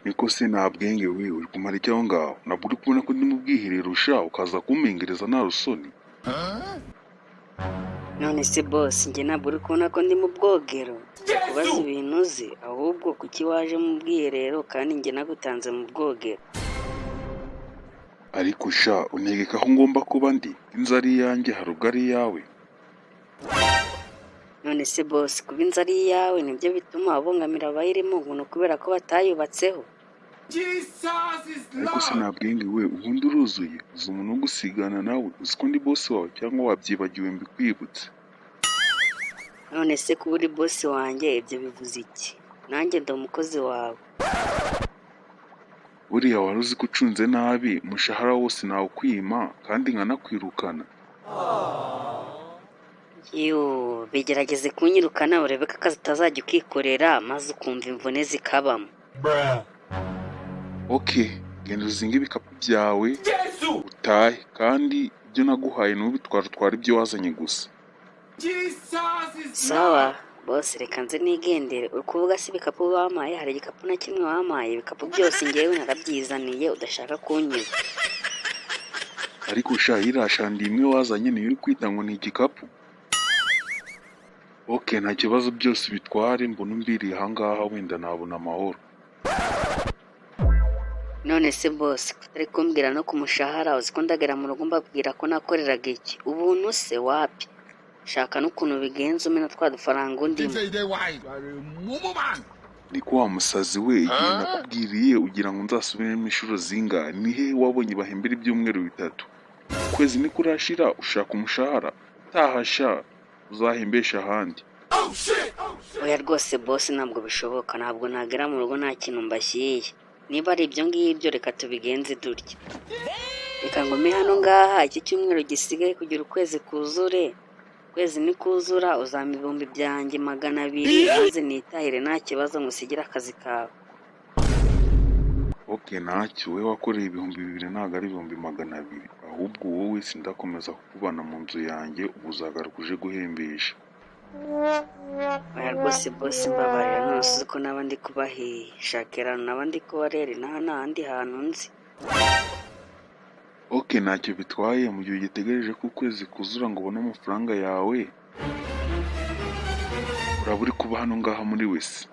niko se nta bwenge we uri kumara icyo aho ngaho? Ntabwo uri kubona ko ndi mu bwiherero sha ukaza kumpengereza nta rusoni? None se boss njye ntabwo uri kubona ko ndi mu bwogero kubaza ibintu uzi, ahubwo kuki waje mu bwiherero kandi njye nagutanze mu bwogero? Ariko sha untegeka aho ngomba kuba ndi, inzu ari iyanjye hari ubwo ari iyawe? None se boss kuba inzu ari iyawe nibyo bituma abongamira abayirimo ngo ni ukubera ko batayubatseho? Ariko se nta bwenge we ubundi uruzuye uzi umuntu wo gusigana nawe, uzi ko ndi boss wawe cyangwa wabyibagiwe mbikwibutse? None se kuba uri boss wanjye ibyo bivuze iki? Nanjye ndi umukozi wawe. Buriya wari uzi ko ucunze nabi umushahara wose nawukwima kandi nkanakwirukana? Bigerageze kunyirukana urebe ko akazi utazajya ukikorera maze ukumva imvune zikabamo. Okay, genda uzinge ibikapu byawe utahe, kandi ibyo naguhaye ntubitware, utware ibyo wazanye gusa. Sawa boss, reka nze nigendere. Uri kuvuga se ibikapu wampaye? Hari igikapu na kimwe wampaye? Ibikapu byose ngewe narabyizaniye udashaka kunyura. Ariko sha irashandi imwe wazanye niyo uri kwita ngo ni igikapu? Okay, nta kibazo, byose bitware mbona umbiriye ahangaha wenda nabona amahoro. None se boss kutari kumbwira no ku mushahara, uzi ko ndagera mu rugo mbabwira ko nakoreraga iki? Ubuntu se wapi? Shaka n'ukuntu bigenza umena twa dufaranga undimo. Niko wa musazi we, igihe nakubwiriye ugira ngo nzasubiremo inshuro zingahe? Ni he wabonye bahembera ibyumweru 3? Ukwezi niko urashira ushaka umushahara? Tahasha uzahembesha ahandi. Oya rwose boss ntabwo bishoboka, ntabwo nagera mu rugo nta kintu mbashyiye. Niba ari ibyo ngibyo reka tubigenze durya. Reka ngume hano ngaha iki cyumweru gisigaye kugira ukwezi kuzure. Ukwezi nikuzura uzampa ibihumbi byanjye 200 maze nitahire nta kibazo ngusigira akazi kawe. Okay, ntacyo, we wakoreye 2,000 ntabwo ari 200, ahubwo wowe sindakomeza kukubana mu nzu yanjye, ubu uzagaruka uje guhembesha. Oya rwose boss mbabarira, nose uzi ko n'abandi kubahiye. Shakirana n'abandi kubarere n'ahandi hantu nzi. Okay, ntacyo bitwaye, mu gihe ugitegereje ko ukwezi kuzura ngo ubone amafaranga yawe uraba uri kuba hano ngaha muri wese.